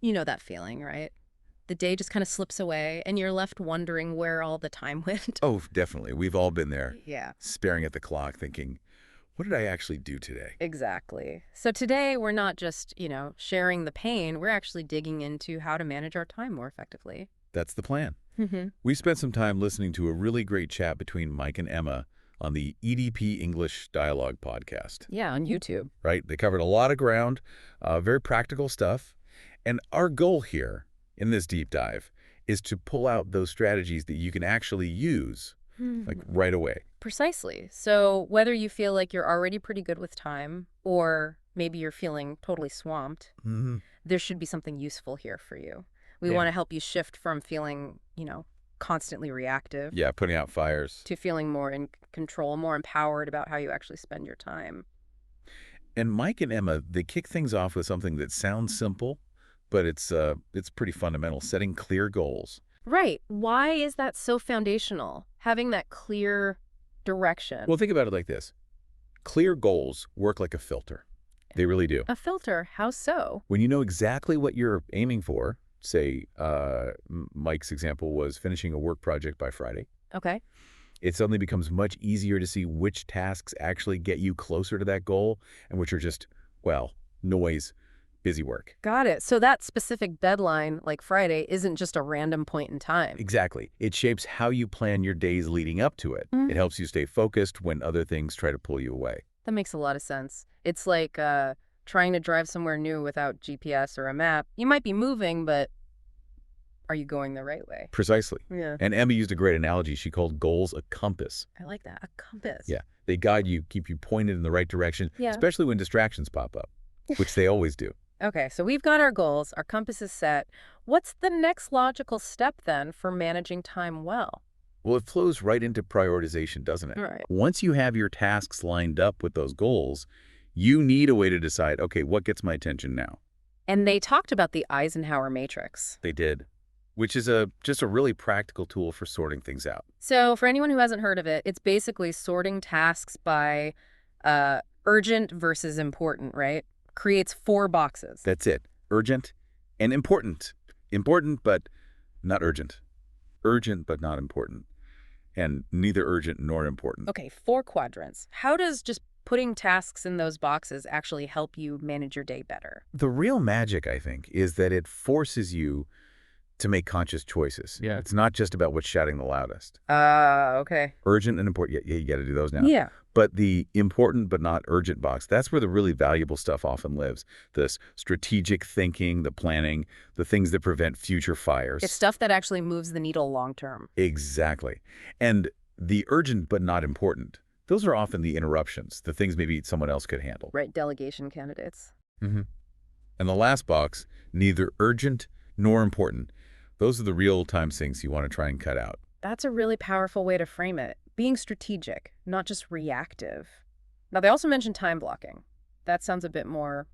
You know that feeling, right? The day just kind of slips away and you're left wondering where all the time went. Oh, definitely. We've all been there, Yeah, staring at the clock thinking, what did I actually do today? exactly. So today we're not just, sharing the pain, we're actually digging into how to manage our time more effectively. That's the plan. Hmm. We spent some time listening to a really great chat between Mike and Emma on the EDP English Dialogue podcast, Yeah, on YouTube. right? They covered a lot of ground, very practical stuff. And our goal here in this deep dive is to pull out those strategies that you can actually use, like Hmm. right away. Precisely. So whether you feel like you're already pretty good with time or maybe you're feeling totally swamped, Hmm. there should be something useful here for you. We Yeah. want to help you shift from feeling, constantly reactive Yeah, putting out fires. to feeling more in control, more empowered about how you actually spend your time. And Mike and Emma, they kick things off with something that sounds simple, but it's pretty fundamental, setting clear goals. Right. Why is that so foundational? Having that clear direction. Well, think about it like this. Clear goals work like a filter. They really do. A filter, how so? When you know exactly what you're aiming for, say Mike's example was finishing a work project by Friday, Okay. it suddenly becomes much easier to see which tasks actually get you closer to that goal and which are just, well, noise, busy work. Got it. So that specific deadline, like Friday, isn't just a random point in time. Exactly. It shapes how you plan your days leading up to it. Mm, It helps you stay focused when other things try to pull you away. that makes a lot of sense. It's like trying to drive somewhere new without GPS or a map. You might be moving, but are you going the right way? Precisely. Yeah. And Emma used a great analogy. She called goals a compass. I like that. A compass. Yeah. They guide you, keep you pointed in the right direction, Yeah. especially when distractions pop up, which they always do. Okay, so we've got our goals, our compass is set. What's the next logical step then for managing time well? Well, it flows right into prioritization, doesn't it? All right. Once you have your tasks lined up with those goals, you need a way to decide, okay, what gets my attention now? And they talked about the Eisenhower matrix. They did, which is just a really practical tool for sorting things out. So for anyone who hasn't heard of it, it's basically sorting tasks by urgent versus important, right? Creates 4 boxes. That's it. Urgent and important. Important, but not urgent. Urgent, but not important. And neither urgent nor important. Okay, 4 quadrants. How does just putting tasks in those boxes actually help you manage your day better? The real magic, I think, is that it forces you to make conscious choices. Yeah. It's not just about what's shouting the loudest. Okay. Urgent and important, yeah, you got to do those now. Yeah. But the important but not urgent box, that's where the really valuable stuff often lives. This strategic thinking, the planning, the things that prevent future fires. It's stuff that actually moves the needle long term. Exactly. And the urgent but not important, those are often the interruptions, the things maybe someone else could handle. Right, delegation candidates. Hmm. And the last box, neither urgent nor important, those are the real-time things you want to try and cut out. That's a really powerful way to frame it. Being strategic, not just reactive. Now, they also mentioned time blocking. That sounds a bit more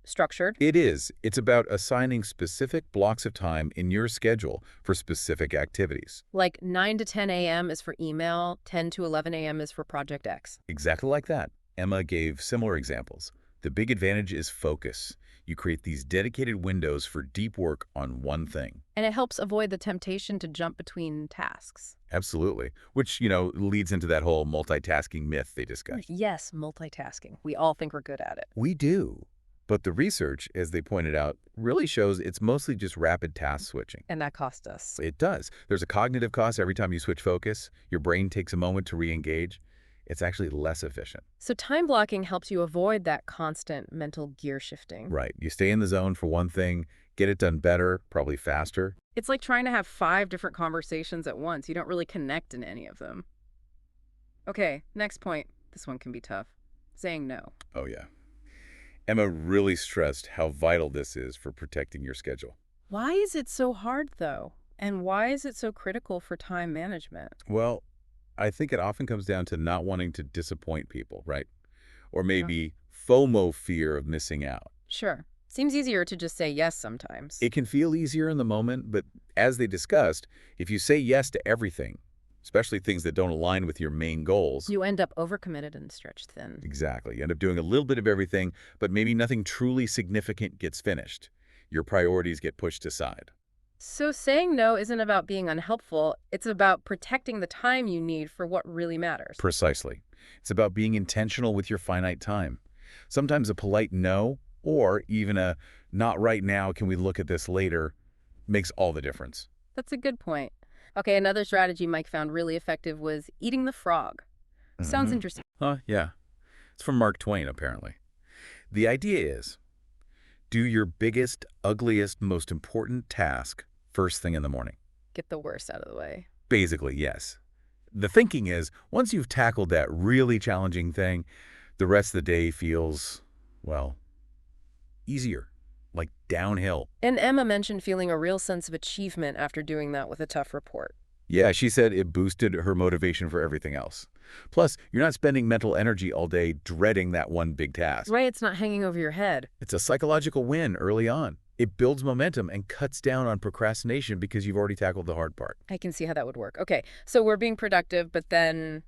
structured. It is. It's about assigning specific blocks of time in your schedule for specific activities. Like 9 to 10 a.m. is for email, 10 to 11 a.m. is for Project X. Exactly like that. Emma gave similar examples. The big advantage is focus. You create these dedicated windows for deep work on one thing. And it helps avoid the temptation to jump between tasks. Absolutely. Which, leads into that whole multitasking myth they discussed. Yes, multitasking. We all think we're good at it. We do. But the research, as they pointed out, really shows it's mostly just rapid task switching. And that cost us. It does. There's a cognitive cost every time you switch focus. Your brain takes a moment to re-engage. It's actually less efficient. So time blocking helps you avoid that constant mental gear shifting. Right. You stay in the zone for one thing, get it done better, probably faster. It's like trying to have 5 different conversations at once. You don't really connect in any of them. Okay, next point. This one can be tough. Saying no. Oh, yeah. Emma really stressed how vital this is for protecting your schedule. Why is it so hard, though? And why is it so critical for time management? Well, I think it often comes down to not wanting to disappoint people, right? Or maybe FOMO, fear of missing out. Sure. Seems easier to just say yes sometimes. It can feel easier in the moment, but as they discussed, if you say yes to everything, especially things that don't align with your main goals, You end up overcommitted and stretched thin. exactly, you end up doing a little bit of everything, but maybe nothing truly significant gets finished. Your priorities get pushed aside. So saying no isn't about being unhelpful, it's about protecting the time you need for what really matters. Precisely. It's about being intentional with your finite time. Sometimes a polite no, or even a not right now, can we look at this later, makes all the difference. That's a good point. Okay, another strategy Mike found really effective was eating the frog. Sounds interesting. Huh, yeah. It's from Mark Twain, apparently. The idea is, do your biggest, ugliest, most important task first thing in the morning. Get the worst out of the way. Basically, yes. The thinking is, once you've tackled that really challenging thing, the rest of the day feels, well, easier, like downhill. And Emma mentioned feeling a real sense of achievement after doing that with a tough report. Yeah, she said it boosted her motivation for everything else. Plus, you're not spending mental energy all day dreading that one big task. Right, it's not hanging over your head. It's a psychological win early on. It builds momentum and cuts down on procrastination because you've already tackled the hard part. I can see how that would work. Okay, so we're being productive, but then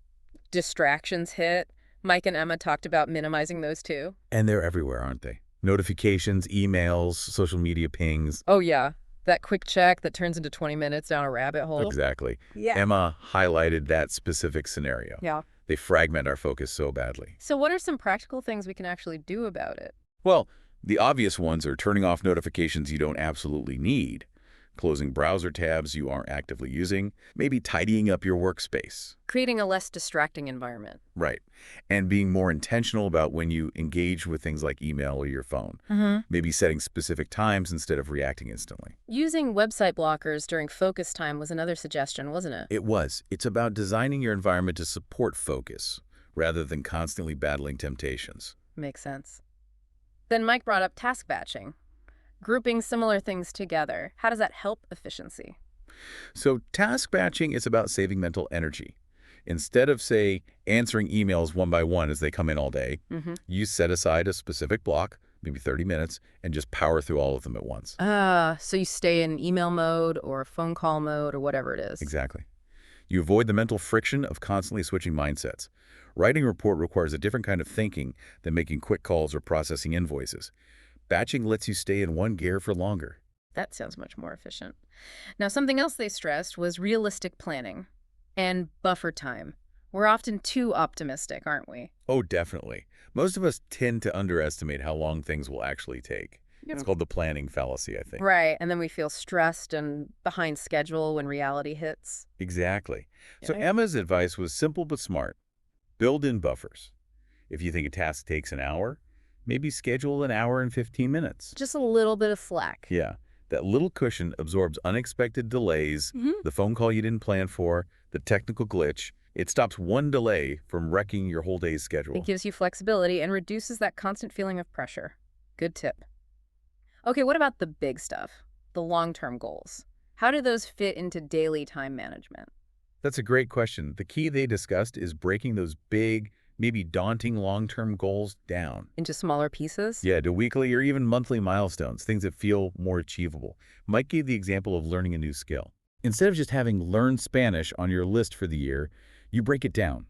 distractions hit. Mike and Emma talked about minimizing those too. And they're everywhere, aren't they? Notifications, emails, social media pings. Oh, yeah. That quick check that turns into 20 minutes down a rabbit hole. Exactly. Yeah. Emma highlighted that specific scenario. Yeah. They fragment our focus so badly. So what are some practical things we can actually do about it? Well, the obvious ones are turning off notifications you don't absolutely need, closing browser tabs you aren't actively using, maybe tidying up your workspace. Creating a less distracting environment. Right. And being more intentional about when you engage with things like email or your phone. Maybe setting specific times instead of reacting instantly. Using website blockers during focus time was another suggestion, wasn't it? It was. It's about designing your environment to support focus rather than constantly battling temptations. Makes sense. Then Mike brought up task batching. Grouping similar things together. How does that help efficiency? So task batching is about saving mental energy. Instead of, say, answering emails one by one as they come in all day, you set aside a specific block, maybe 30 minutes, and just power through all of them at once. So you stay in email mode or phone call mode or whatever it is. Exactly. You avoid the mental friction of constantly switching mindsets. Writing a report requires a different kind of thinking than making quick calls or processing invoices. Batching lets you stay in one gear for longer. That sounds much more efficient. Now, something else they stressed was realistic planning and buffer time. We're often too optimistic, aren't we? Oh, definitely. Most of us tend to underestimate how long things will actually take. It's called the planning fallacy, I think. Right, and then we feel stressed and behind schedule when reality hits. Exactly. So Yeah. Emma's advice was simple but smart. Build in buffers. If you think a task takes an hour, maybe schedule an hour and 15 minutes. Just a little bit of slack. Yeah, that little cushion absorbs unexpected delays, the phone call you didn't plan for, the technical glitch. It stops one delay from wrecking your whole day's schedule. It gives you flexibility and reduces that constant feeling of pressure. Good tip. Okay, what about the big stuff? The long-term goals. How do those fit into daily time management? That's a great question. The key they discussed is breaking those big, maybe daunting long-term goals down. Into smaller pieces? Yeah, to weekly or even monthly milestones, things that feel more achievable. Mike gave the example of learning a new skill. Instead of just having learn Spanish on your list for the year, you break it down.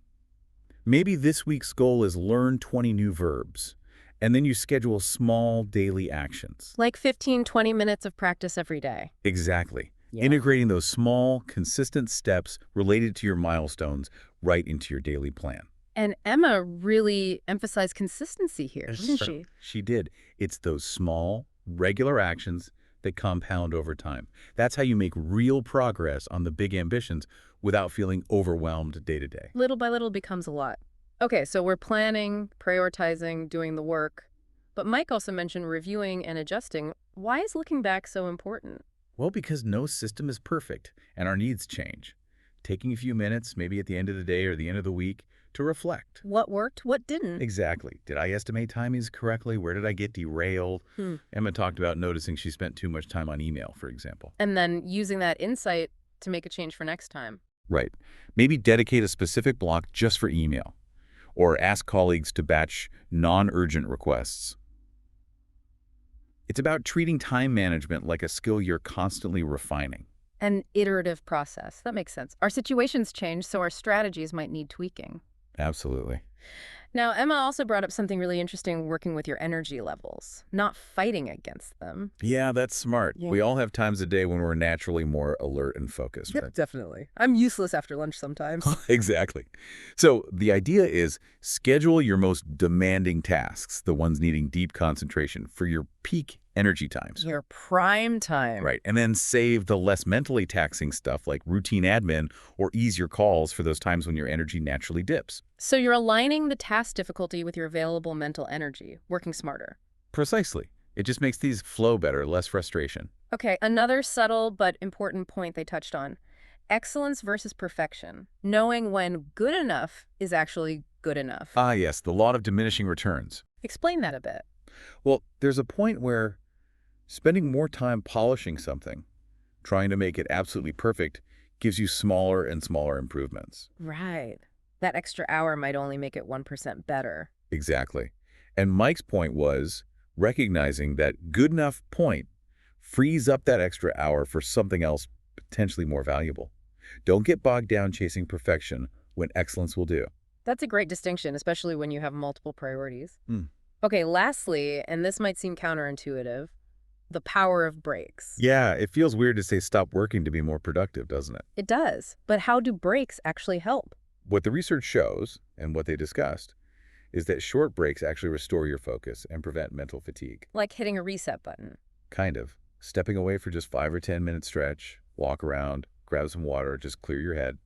Maybe this week's goal is learn 20 new verbs, and then you schedule small daily actions. Like 15, 20 minutes of practice every day. Exactly. Yeah. Integrating those small, consistent steps related to your milestones right into your daily plan. And Emma really emphasized consistency here, didn't she? She did. It's those small, regular actions that compound over time. That's how you make real progress on the big ambitions without feeling overwhelmed day to day. Little by little becomes a lot. Okay, so we're planning, prioritizing, doing the work. But Mike also mentioned reviewing and adjusting. Why is looking back so important? Well, because no system is perfect, and our needs change. Taking a few minutes, maybe at the end of the day or the end of the week, to reflect. What worked, what didn't? Exactly. Did I estimate timings correctly? Where did I get derailed? Emma talked about noticing she spent too much time on email, for example. And then using that insight to make a change for next time. Right. Maybe dedicate a specific block just for email, or ask colleagues to batch non-urgent requests. It's about treating time management like a skill you're constantly refining. An iterative process. That makes sense. Our situations change, so our strategies might need tweaking. Absolutely. Now, Emma also brought up something really interesting working with your energy levels, not fighting against them. Yeah, that's smart. Yeah. We all have times a day when we're naturally more alert and focused, Yep, right? definitely. I'm useless after lunch sometimes. Exactly. So the idea is schedule your most demanding tasks, the ones needing deep concentration, for your peak energy times. Your prime time. Right. And then save the less mentally taxing stuff like routine admin or ease your calls for those times when your energy naturally dips. So you're aligning the task difficulty with your available mental energy, working smarter. Precisely. It just makes these flow better, less frustration. Okay, another subtle but important point they touched on. Excellence versus perfection. Knowing when good enough is actually good enough. Ah, yes, the law of diminishing returns. Explain that a bit. Well, there's a point where spending more time polishing something, trying to make it absolutely perfect, gives you smaller and smaller improvements. Right. That extra hour might only make it 1% better. Exactly. And Mike's point was recognizing that good enough point frees up that extra hour for something else potentially more valuable. Don't get bogged down chasing perfection when excellence will do. That's a great distinction, especially when you have multiple priorities. Hmm. Okay, lastly, and this might seem counterintuitive, the power of breaks. Yeah, it feels weird to say stop working to be more productive, doesn't it? It does. But how do breaks actually help? What the research shows, and what they discussed, is that short breaks actually restore your focus and prevent mental fatigue. Like hitting a reset button. Kind of. Stepping away for just 5 or 10-minute stretch, walk around, grab some water, just clear your head.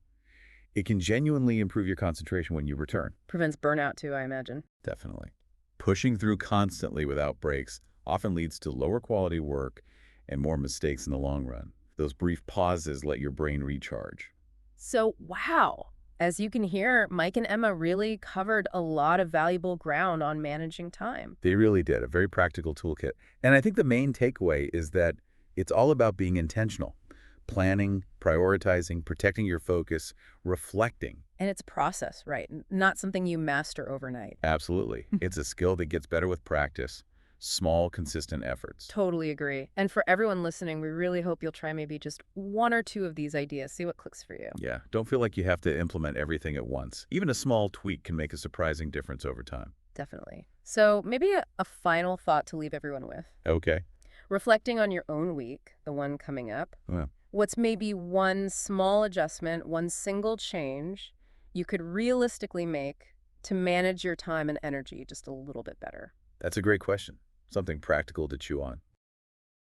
It can genuinely improve your concentration when you return. Prevents burnout too, I imagine. Definitely. Pushing through constantly without breaks often leads to lower quality work and more mistakes in the long run. Those brief pauses let your brain recharge. So, wow. As you can hear, Mike and Emma really covered a lot of valuable ground on managing time. They really did. A very practical toolkit. And I think the main takeaway is that it's all about being intentional. Planning, prioritizing, protecting your focus, reflecting. And it's a process, right? Not something you master overnight. Absolutely. It's a skill that gets better with practice. Small, consistent efforts. Totally agree. And for everyone listening, we really hope you'll try maybe just one or two of these ideas, see what clicks for you. Yeah, don't feel like you have to implement everything at once. Even a small tweak can make a surprising difference over time. Definitely. So maybe a final thought to leave everyone with. Okay. Reflecting on your own week, the one coming up, Well, what's maybe one small adjustment, one single change you could realistically make to manage your time and energy just a little bit better? that's a great question. Something practical to chew on.